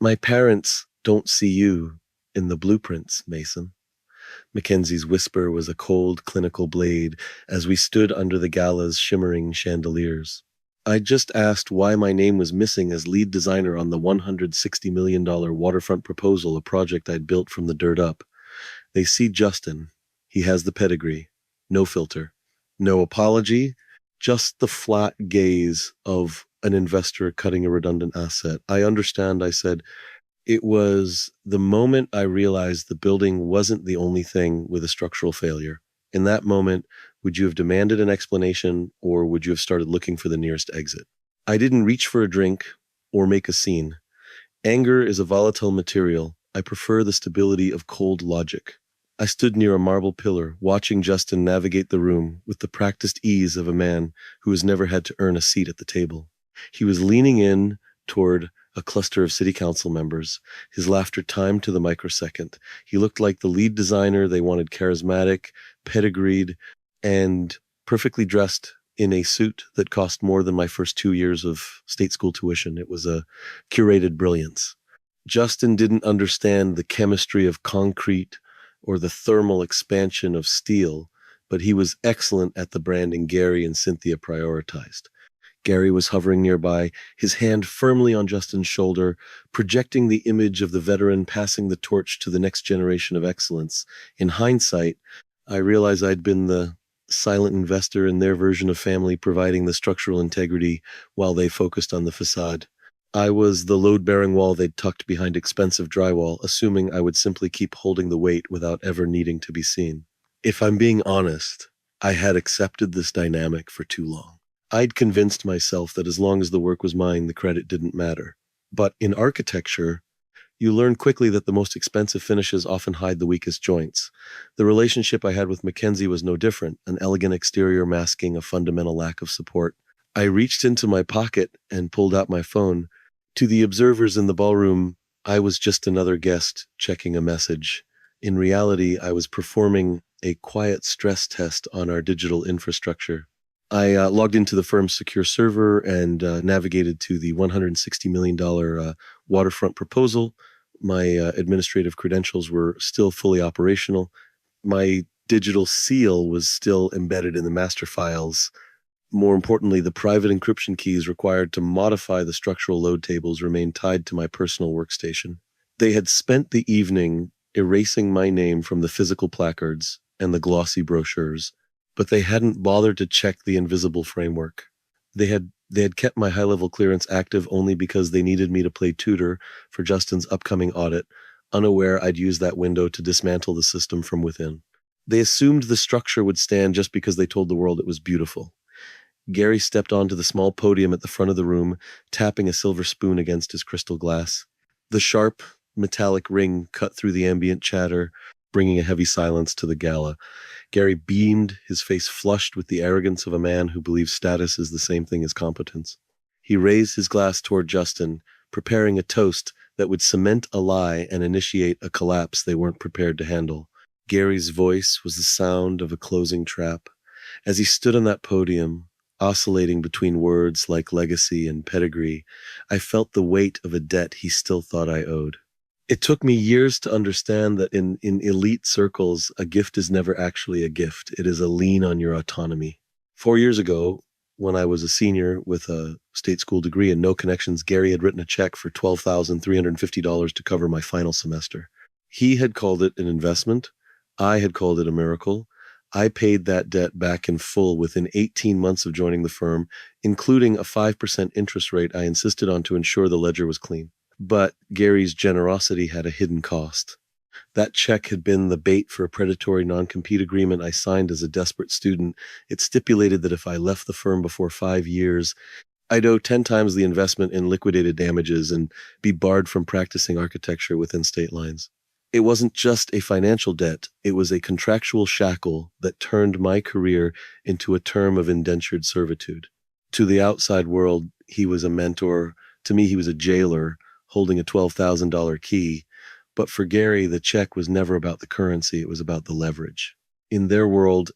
My parents don't see you in the blueprints, Mason. Mackenzie's whisper was a cold, clinical blade as we stood under the gala's shimmering chandeliers. I just asked why my name was missing as lead designer on the $160 million waterfront proposal, a project I'd built from the dirt up. They see Justin. He has the pedigree. No filter. No apology. Just the flat gaze of an investor cutting a redundant asset. I understand, I said. It was the moment I realized the building wasn't the only thing with a structural failure. In that moment, would you have demanded an explanation or would you have started looking for the nearest exit? I didn't reach for a drink or make a scene. Anger is a volatile material. I prefer the stability of cold logic. I stood near a marble pillar, watching Justin navigate the room with the practiced ease of a man who has never had to earn a seat at the table. He was leaning in toward a cluster of city council members, his laughter timed to the microsecond. He looked like the lead designer they wanted, charismatic, pedigreed, and perfectly dressed in a suit that cost more than my first 2 years of state school tuition. It was a curated brilliance. Justin didn't understand the chemistry of concrete or the thermal expansion of steel, but he was excellent at the branding Gary and Cynthia prioritized. Gary was hovering nearby, his hand firmly on Justin's shoulder, projecting the image of the veteran passing the torch to the next generation of excellence. In hindsight, I realized I'd been the silent investor in their version of family, providing the structural integrity while they focused on the facade. I was the load-bearing wall they'd tucked behind expensive drywall, assuming I would simply keep holding the weight without ever needing to be seen. If I'm being honest, I had accepted this dynamic for too long. I'd convinced myself that as long as the work was mine, the credit didn't matter. But in architecture, you learn quickly that the most expensive finishes often hide the weakest joints. The relationship I had with Mackenzie was no different, an elegant exterior masking a fundamental lack of support. I reached into my pocket and pulled out my phone. To the observers in the ballroom, I was just another guest checking a message. In reality, I was performing a quiet stress test on our digital infrastructure. I logged into the firm's secure server and navigated to the $160 million waterfront proposal. My administrative credentials were still fully operational. My digital seal was still embedded in the master files. More importantly, the private encryption keys required to modify the structural load tables remained tied to my personal workstation. They had spent the evening erasing my name from the physical placards and the glossy brochures, but they hadn't bothered to check the invisible framework. They had kept my high-level clearance active only because they needed me to play tutor for Justin's upcoming audit, unaware I'd use that window to dismantle the system from within. They assumed the structure would stand just because they told the world it was beautiful. Gary stepped onto the small podium at the front of the room, tapping a silver spoon against his crystal glass. The sharp, metallic ring cut through the ambient chatter, bringing a heavy silence to the gala. Gary beamed, his face flushed with the arrogance of a man who believes status is the same thing as competence. He raised his glass toward Justin, preparing a toast that would cement a lie and initiate a collapse they weren't prepared to handle. Gary's voice was the sound of a closing trap. As he stood on that podium, oscillating between words like legacy and pedigree, I felt the weight of a debt he still thought I owed. It took me years to understand that in elite circles, a gift is never actually a gift. It is a lien on your autonomy. 4 years ago, when I was a senior with a state school degree and no connections, Gary had written a check for $12,350 to cover my final semester. He had called it an investment. I had called it a miracle. I paid that debt back in full within 18 months of joining the firm, including a 5% interest rate I insisted on to ensure the ledger was clean. But Gary's generosity had a hidden cost. That check had been the bait for a predatory non-compete agreement I signed as a desperate student. It stipulated that if I left the firm before 5 years, I'd owe 10 times the investment in liquidated damages and be barred from practicing architecture within state lines. It wasn't just a financial debt. It was a contractual shackle that turned my career into a term of indentured servitude. To the outside world, he was a mentor. To me, he was a jailer holding a $12,000 key. But for Gary, the check was never about the currency. It was about the leverage. In their world,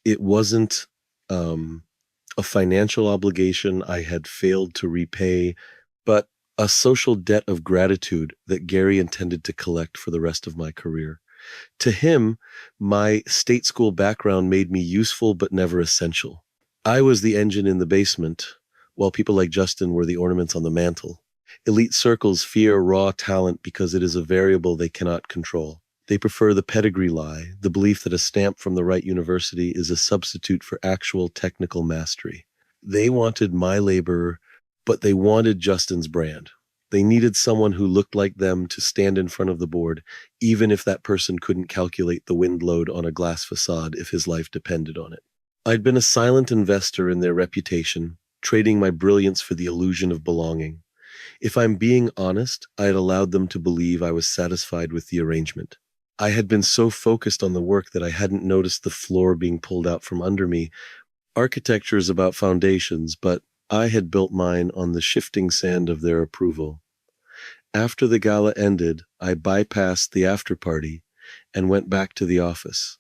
it wasn't a financial obligation I had failed to repay, but a social debt of gratitude that Gary intended to collect for the rest of my career. To him, my state school background made me useful but never essential. I was the engine in the basement, while people like Justin were the ornaments on the mantle. Elite circles fear raw talent because it is a variable they cannot control. They prefer the pedigree lie, the belief that a stamp from the right university is a substitute for actual technical mastery. They wanted my labor, but they wanted Justin's brand. They needed someone who looked like them to stand in front of the board, even if that person couldn't calculate the wind load on a glass facade if his life depended on it. I'd been a silent investor in their reputation, trading my brilliance for the illusion of belonging. If I'm being honest, I had allowed them to believe I was satisfied with the arrangement. I had been so focused on the work that I hadn't noticed the floor being pulled out from under me. Architecture is about foundations, but I had built mine on the shifting sand of their approval. After the gala ended, I bypassed the after party and went back to the office.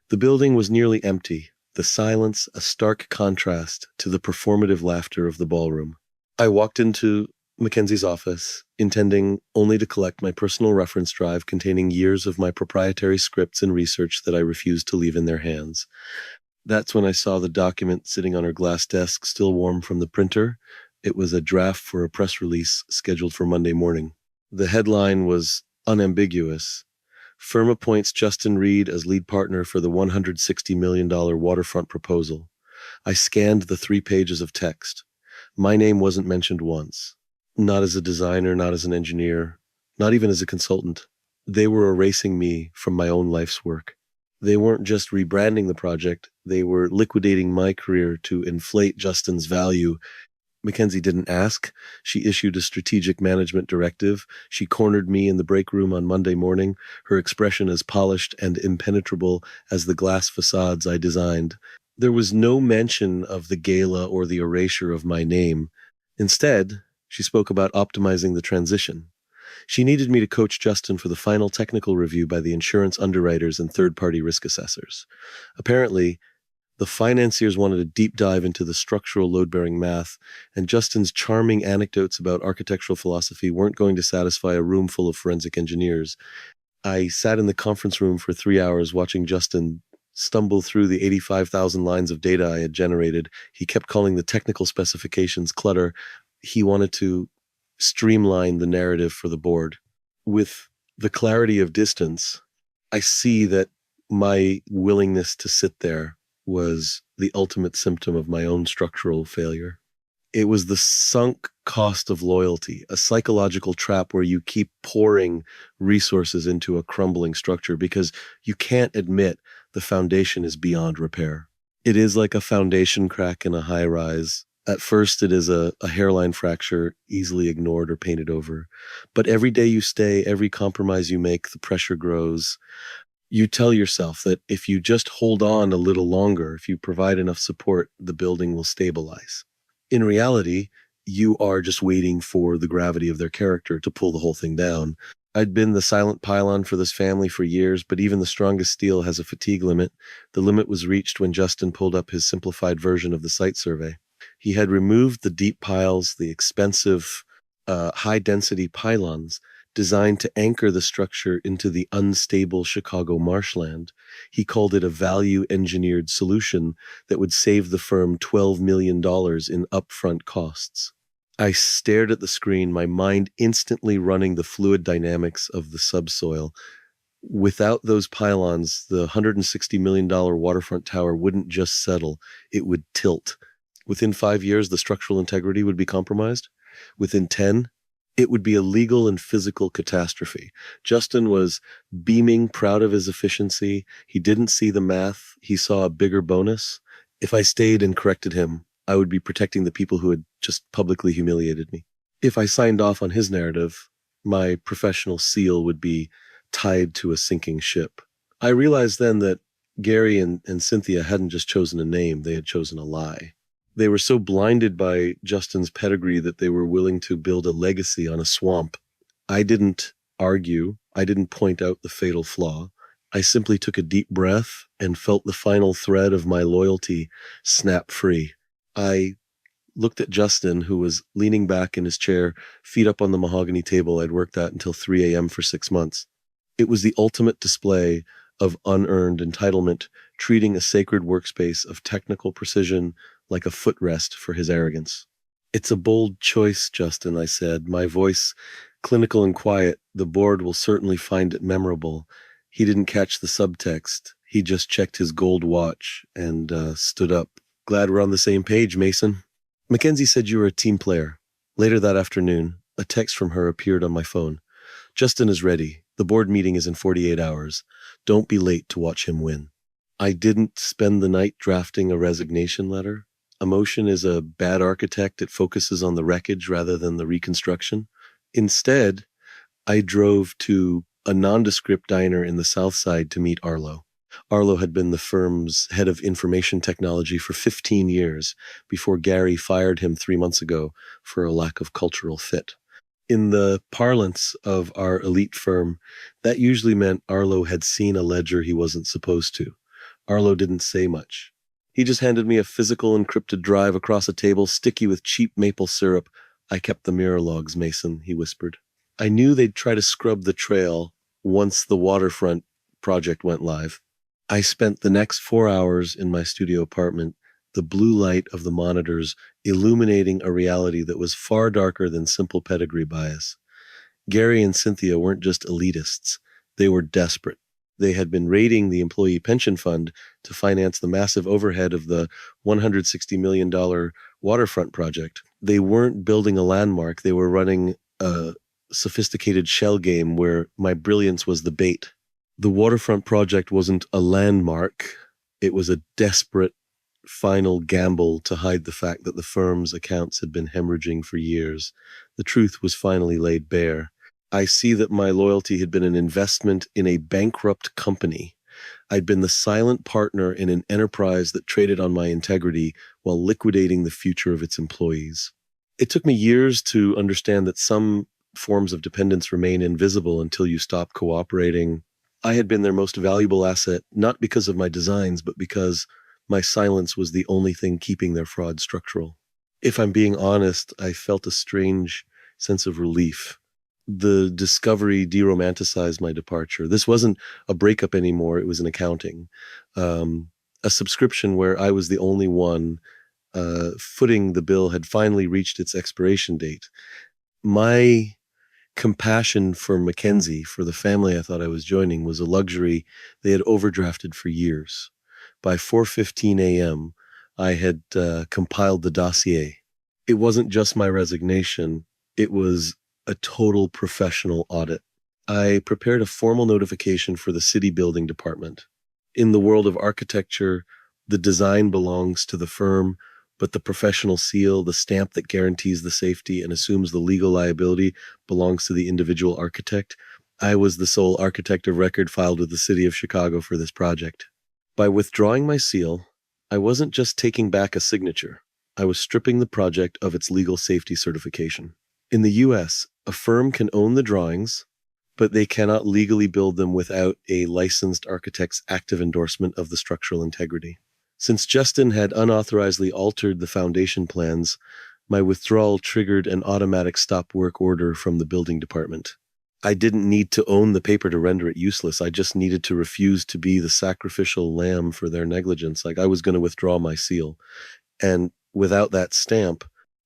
The building was nearly empty, the silence a stark contrast to the performative laughter of the ballroom. I walked into Mackenzie's office, intending only to collect my personal reference drive containing years of my proprietary scripts and research that I refused to leave in their hands. That's when I saw the document sitting on her glass desk, still warm from the printer. It was a draft for a press release scheduled for Monday morning. The headline was unambiguous. Firm appoints Justin Reed as lead partner for the $160 million waterfront proposal. I scanned the 3 pages of text. My name wasn't mentioned once. Not as a designer, not as an engineer, not even as a consultant. They were erasing me from my own life's work. They weren't just rebranding the project, they were liquidating my career to inflate Justin's value. Mackenzie didn't ask. She issued a strategic management directive. She cornered me in the break room on Monday morning, her expression as polished and impenetrable as the glass facades I designed. There was no mention of the gala or the erasure of my name. Instead, she spoke about optimizing the transition. She needed me to coach Justin for the final technical review by the insurance underwriters and third-party risk assessors. Apparently, the financiers wanted a deep dive into the structural load-bearing math, and Justin's charming anecdotes about architectural philosophy weren't going to satisfy a room full of forensic engineers. I sat in the conference room for 3 hours watching Justin stumble through the 85,000 lines of data I had generated. He kept calling the technical specifications clutter. He wanted to streamline the narrative for the board. With the clarity of distance, I see that my willingness to sit there was the ultimate symptom of my own structural failure. It was the sunk cost of loyalty, a psychological trap where you keep pouring resources into a crumbling structure because you can't admit the foundation is beyond repair. It is like a foundation crack in a high rise. At first, it is a hairline fracture, easily ignored or painted over. But every day you stay, every compromise you make, the pressure grows. You tell yourself that if you just hold on a little longer, if you provide enough support, the building will stabilize. In reality, you are just waiting for the gravity of their character to pull the whole thing down. I'd been the silent pylon for this family for years, but even the strongest steel has a fatigue limit. The limit was reached when Justin pulled up his simplified version of the site survey. He had removed the deep piles, the expensive, high-density pylons designed to anchor the structure into the unstable Chicago marshland. He called it a value-engineered solution that would save the firm $12 million in upfront costs. I stared at the screen, my mind instantly running the fluid dynamics of the subsoil. Without those pylons, the $160 million waterfront tower wouldn't just settle, it would tilt. Within 5 years, the structural integrity would be compromised. Within 10, it would be a legal and physical catastrophe. Justin was beaming, proud of his efficiency. He didn't see the math. He saw a bigger bonus. If I stayed and corrected him, I would be protecting the people who had just publicly humiliated me. If I signed off on his narrative, my professional seal would be tied to a sinking ship. I realized then that Gary and Cynthia hadn't just chosen a name, they had chosen a lie. They were so blinded by Justin's pedigree that they were willing to build a legacy on a swamp. I didn't argue. I didn't point out the fatal flaw. I simply took a deep breath and felt the final thread of my loyalty snap free. I looked at Justin, who was leaning back in his chair, feet up on the mahogany table I'd worked at until 3 a.m. for 6 months. It was the ultimate display of unearned entitlement, treating a sacred workspace of technical precision like a footrest for his arrogance. It's a bold choice, Justin, I said, my voice clinical and quiet. The board will certainly find it memorable. He didn't catch the subtext. He just checked his gold watch and stood up. Glad we're on the same page, Mason. Mackenzie said you were a team player. Later that afternoon, a text from her appeared on my phone. Justin is ready. The board meeting is in 48 hours. Don't be late to watch him win. I didn't spend the night drafting a resignation letter. Emotion is a bad architect. It focuses on the wreckage rather than the reconstruction. Instead, I drove to a nondescript diner in the South Side to meet Arlo. Arlo had been the firm's head of information technology for 15 years before Gary fired him 3 months ago for a lack of cultural fit. In the parlance of our elite firm, that usually meant Arlo had seen a ledger he wasn't supposed to. Arlo didn't say much. He just handed me a physical encrypted drive across a table, sticky with cheap maple syrup. I kept the mirror logs, Mason, he whispered. I knew they'd try to scrub the trail once the waterfront project went live. I spent the next 4 hours in my studio apartment, the blue light of the monitors illuminating a reality that was far darker than simple pedigree bias. Gary and Cynthia weren't just elitists. They were desperate. They had been raiding the employee pension fund to finance the massive overhead of the $160 million waterfront project. They weren't building a landmark. They were running a sophisticated shell game where my brilliance was the bait. The waterfront project wasn't a landmark. It was a desperate final gamble to hide the fact that the firm's accounts had been hemorrhaging for years. The truth was finally laid bare. I see that my loyalty had been an investment in a bankrupt company. I'd been the silent partner in an enterprise that traded on my integrity while liquidating the future of its employees. It took me years to understand that some forms of dependence remain invisible until you stop cooperating. I had been their most valuable asset, not because of my designs, but because my silence was the only thing keeping their fraud structural. If I'm being honest, I felt a strange sense of relief. The discovery de-romanticized my departure. This wasn't a breakup anymore. It was an accounting. A subscription where I was the only one footing the bill had finally reached its expiration date. My compassion for Mackenzie, for the family I thought I was joining, was a luxury they had overdrafted for years. By 4:15 a.m., I had compiled the dossier. It wasn't just my resignation. It was a total professional audit. I prepared a formal notification for the city building department. In the world of architecture, the design belongs to the firm, but the professional seal, the stamp that guarantees the safety and assumes the legal liability, belongs to the individual architect. I was the sole architect of record filed with the city of Chicago for this project. By withdrawing my seal, I wasn't just taking back a signature. I was stripping the project of its legal safety certification. In the US, a firm can own the drawings, but they cannot legally build them without a licensed architect's active endorsement of the structural integrity. Since Justin had unauthorizedly altered the foundation plans, my withdrawal triggered an automatic stop work order from the building department. I didn't need to own the paper to render it useless. I just needed to refuse to be the sacrificial lamb for their negligence. Like, I was going to withdraw my seal. And without that stamp,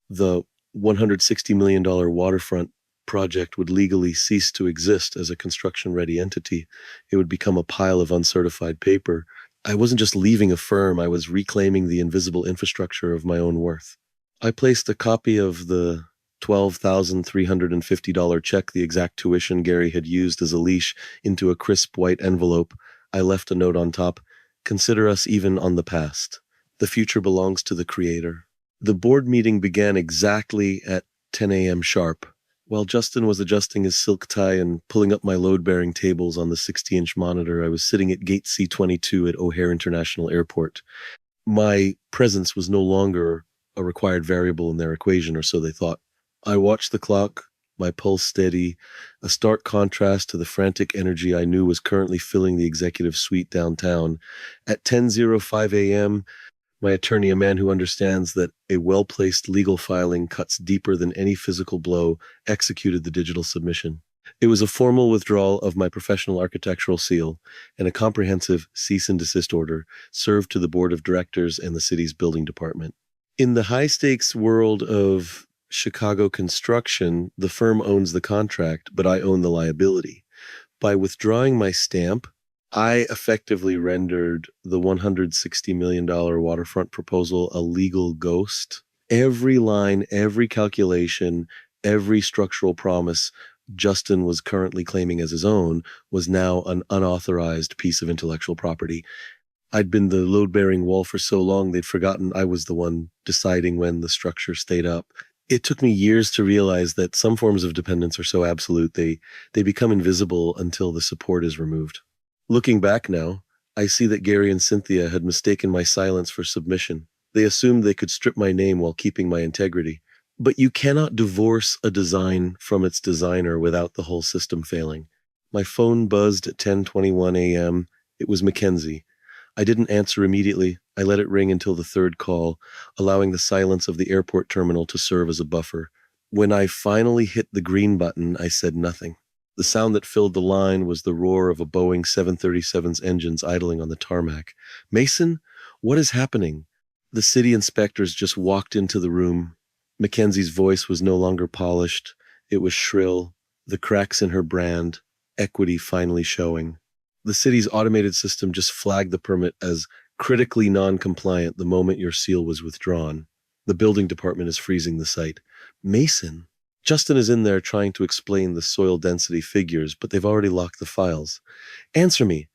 the $160 million waterfront project would legally cease to exist as a construction-ready entity. It would become a pile of uncertified paper. I wasn't just leaving a firm, I was reclaiming the invisible infrastructure of my own worth. I placed a copy of the $12,350 check, the exact tuition Gary had used as a leash, into a crisp white envelope. I left a note on top. Consider us even on the past. The future belongs to the Creator. The board meeting began exactly at 10 a.m. sharp. While Justin was adjusting his silk tie and pulling up my load-bearing tables on the 60-inch monitor, I was sitting at gate C-22 at O'Hare International Airport. My presence was no longer a required variable in their equation, or so they thought. I watched the clock, my pulse steady, a stark contrast to the frantic energy I knew was currently filling the executive suite downtown. At 10:05 a.m., My attorney, a man who understands that a well-placed legal filing cuts deeper than any physical blow, executed the digital submission. It was a formal withdrawal of my professional architectural seal and a comprehensive cease and desist order served to the board of directors and the city's building department. In the high-stakes world of Chicago construction, the firm owns the contract, but I own the liability. By withdrawing my stamp, I effectively rendered the $160 million waterfront proposal a legal ghost. Every line, every calculation, every structural promise Justin was currently claiming as his own was now an unauthorized piece of intellectual property. I'd been the load-bearing wall for so long, they'd forgotten I was the one deciding when the structure stayed up. It took me years to realize that some forms of dependence are so absolute, they become invisible until the support is removed. Looking back now, I see that Gary and Cynthia had mistaken my silence for submission. They assumed they could strip my name while keeping my integrity. But you cannot divorce a design from its designer without the whole system failing. My phone buzzed at 10:21 a.m. It was Mackenzie. I didn't answer immediately. I let it ring until the third call, allowing the silence of the airport terminal to serve as a buffer. When I finally hit the green button, I said nothing. The sound that filled the line was the roar of a Boeing 737's engines idling on the tarmac. "Mason, what is happening?" The city inspectors just walked into the room. Mackenzie's voice was no longer polished. It was shrill, the cracks in her brand, equity finally showing. The city's automated system just flagged the permit as critically non-compliant the moment your seal was withdrawn. The building department is freezing the site. "Mason?" Justin is in there trying to explain the soil density figures, but they've already locked the files. "Answer me."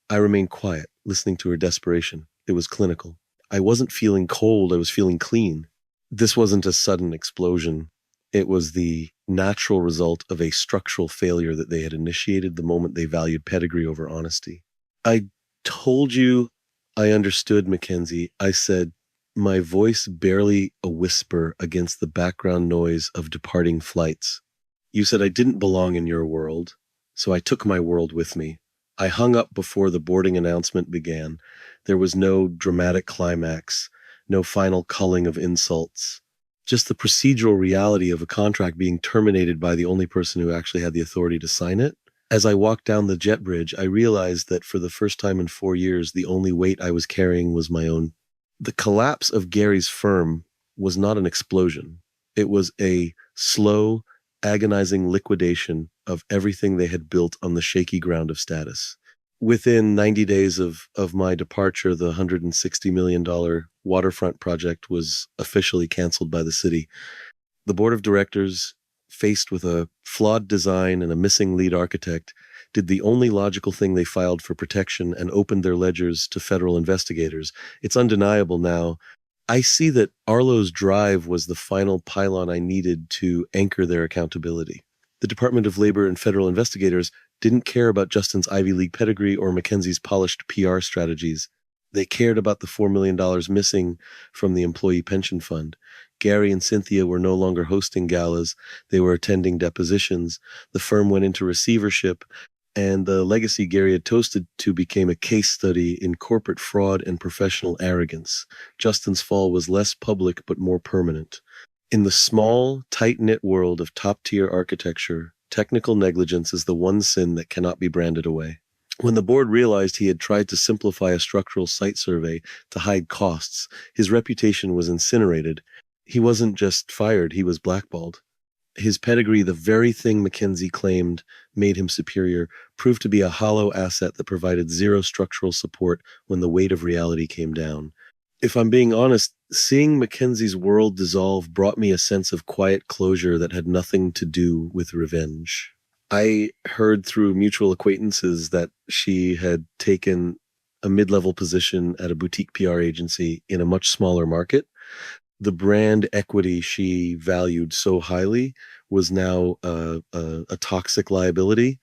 I remained quiet, listening to her desperation. It was clinical. I wasn't feeling cold, I was feeling clean. This wasn't a sudden explosion. It was the natural result of a structural failure that they had initiated the moment they valued pedigree over honesty. "I told you I understood, Mackenzie," I said, my voice barely a whisper against the background noise of departing flights. "You said I didn't belong in your world, so I took my world with me." I hung up before the boarding announcement began. There was no dramatic climax, no final culling of insults, just the procedural reality of a contract being terminated by the only person who actually had the authority to sign it. As I walked down the jet bridge, I realized that for the first time in 4 years, the only weight I was carrying was my own. The collapse of Gary's firm was not an explosion. It was a slow, agonizing liquidation of everything they had built on the shaky ground of status. Within 90 days of my departure, the $160 million waterfront project was officially canceled by the city. The board of directors, faced with a flawed design and a missing lead architect, did the only logical thing. They filed for protection and opened their ledgers to federal investigators. It's undeniable now. I see that Arlo's drive was the final pylon I needed to anchor their accountability. The Department of Labor and federal investigators didn't care about Justin's Ivy League pedigree or Mackenzie's polished PR strategies. They cared about the $4 million missing from the employee pension fund. Gary and Cynthia were no longer hosting galas. They were attending depositions. The firm went into receivership, and the legacy Gary had toasted to became a case study in corporate fraud and professional arrogance. Justin's fall was less public but more permanent. In the small, tight-knit world of top-tier architecture, technical negligence is the one sin that cannot be branded away. When the board realized he had tried to simplify a structural site survey to hide costs, his reputation was incinerated. He wasn't just fired, he was blackballed. His pedigree, the very thing Mackenzie claimed made him superior, proved to be a hollow asset that provided zero structural support when the weight of reality came down. If I'm being honest, seeing Mackenzie's world dissolve brought me a sense of quiet closure that had nothing to do with revenge. I heard through mutual acquaintances that she had taken a mid-level position at a boutique PR agency in a much smaller market. The brand equity she valued so highly was now a toxic liability.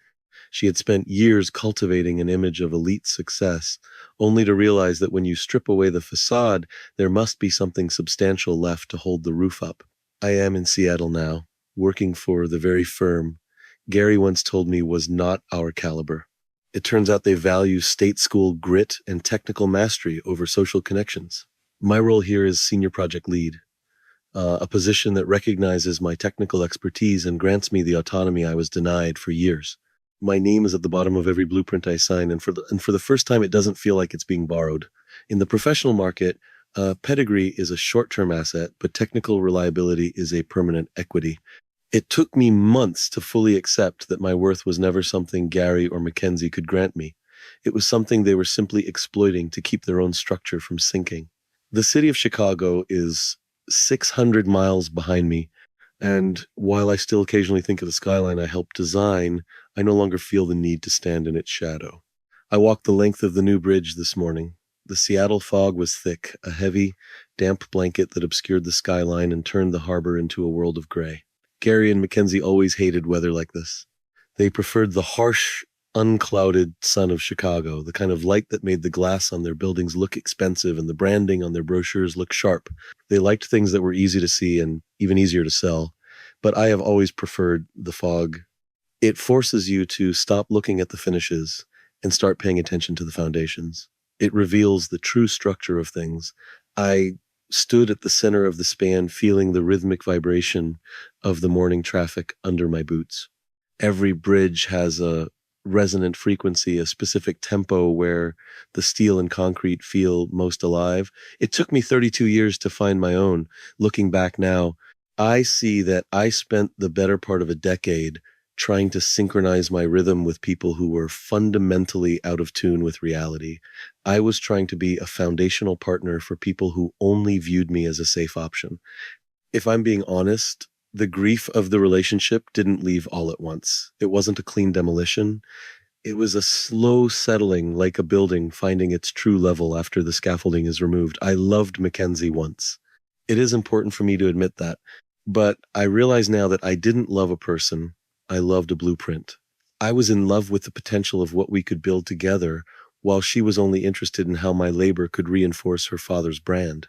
She had spent years cultivating an image of elite success, only to realize that when you strip away the facade, there must be something substantial left to hold the roof up. I am in Seattle now, working for the very firm Gary once told me was not our caliber. It turns out they value state school grit and technical mastery over social connections. My role here is senior project lead, a position that recognizes my technical expertise and grants me the autonomy I was denied for years. My name is at the bottom of every blueprint I sign, and for the first time, it doesn't feel like it's being borrowed. In the professional market, pedigree is a short-term asset, but technical reliability is a permanent equity. It took me months to fully accept that my worth was never something Gary or Mackenzie could grant me. It was something they were simply exploiting to keep their own structure from sinking. The city of Chicago is 600 miles behind me, and while I still occasionally think of the skyline I helped design, I no longer feel the need to stand in its shadow. I walked the length of the new bridge this morning. The Seattle fog was thick, a heavy, damp blanket that obscured the skyline and turned the harbor into a world of gray. Gary and Mackenzie always hated weather like this. They preferred the harsh, unclouded sun of Chicago, the kind of light that made the glass on their buildings look expensive and the branding on their brochures look sharp. They liked things that were easy to see and even easier to sell. But I have always preferred the fog. It forces you to stop looking at the finishes and start paying attention to the foundations. It reveals the true structure of things. I stood at the center of the span, feeling the rhythmic vibration of the morning traffic under my boots. Every bridge has a resonant frequency, a specific tempo where the steel and concrete feel most alive. It took me 32 years to find my own. Looking back now, I see that I spent the better part of a decade trying to synchronize my rhythm with people who were fundamentally out of tune with reality. I was trying to be a foundational partner for people who only viewed me as a safe option. If I'm being honest, the grief of the relationship didn't leave all at once. It wasn't a clean demolition. It was a slow settling, like a building finding its true level after the scaffolding is removed. I loved Mackenzie once. It is important for me to admit that. But I realize now that I didn't love a person. I loved a blueprint. I was in love with the potential of what we could build together, while she was only interested in how my labor could reinforce her father's brand.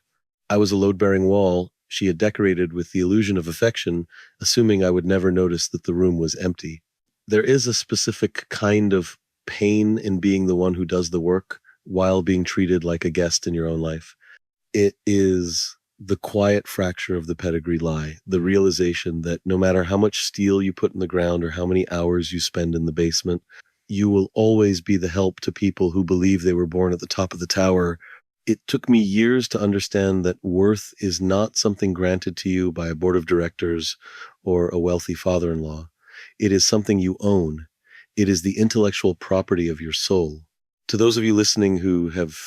I was a load-bearing wall she had decorated with the illusion of affection, assuming I would never notice that the room was empty. There is a specific kind of pain in being the one who does the work while being treated like a guest in your own life. It is the quiet fracture of the pedigree lie, the realization that no matter how much steel you put in the ground or how many hours you spend in the basement, you will always be the help to people who believe they were born at the top of the tower. It took me years to understand that worth is not something granted to you by a board of directors or a wealthy father-in-law. It is something you own. It is the intellectual property of your soul. To those of you listening who have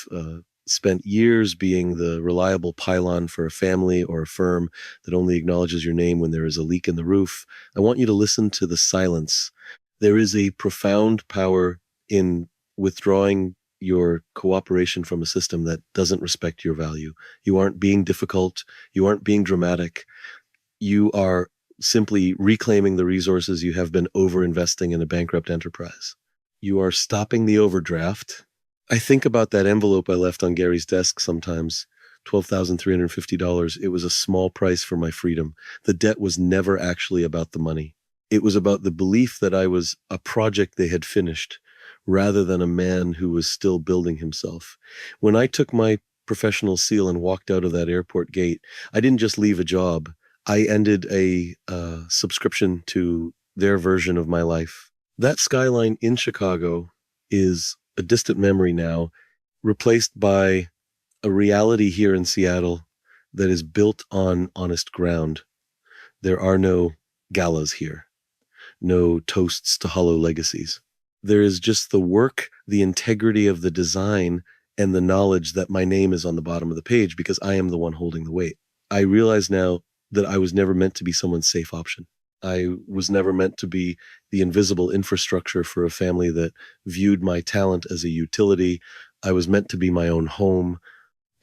spent years being the reliable pylon for a family or a firm that only acknowledges your name when there is a leak in the roof, I want you to listen to the silence. There is a profound power in withdrawing your cooperation from a system that doesn't respect your value. You aren't being difficult. You aren't being dramatic. You are simply reclaiming the resources you have been overinvesting in a bankrupt enterprise. You are stopping the overdraft. I think about that envelope I left on Gary's desk sometimes, $12,350. It was a small price for my freedom. The debt was never actually about the money. It was about the belief that I was a project they had finished, rather than a man who was still building himself. When I took my professional seal and walked out of that airport gate, I didn't just leave a job. I ended a subscription to their version of my life. That skyline in Chicago is a distant memory now, replaced by a reality here in Seattle that is built on honest ground. There are no galas here, no toasts to hollow legacies. There is just the work, the integrity of the design, and the knowledge that my name is on the bottom of the page because I am the one holding the weight. I realize now that I was never meant to be someone's safe option. I was never meant to be the invisible infrastructure for a family that viewed my talent as a utility. I was meant to be my own home.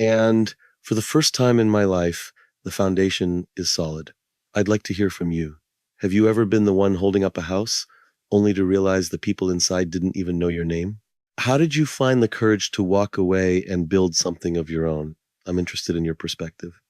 And for the first time in my life, the foundation is solid. I'd like to hear from you. Have you ever been the one holding up a house, only to realize the people inside didn't even know your name? How did you find the courage to walk away and build something of your own? I'm interested in your perspective.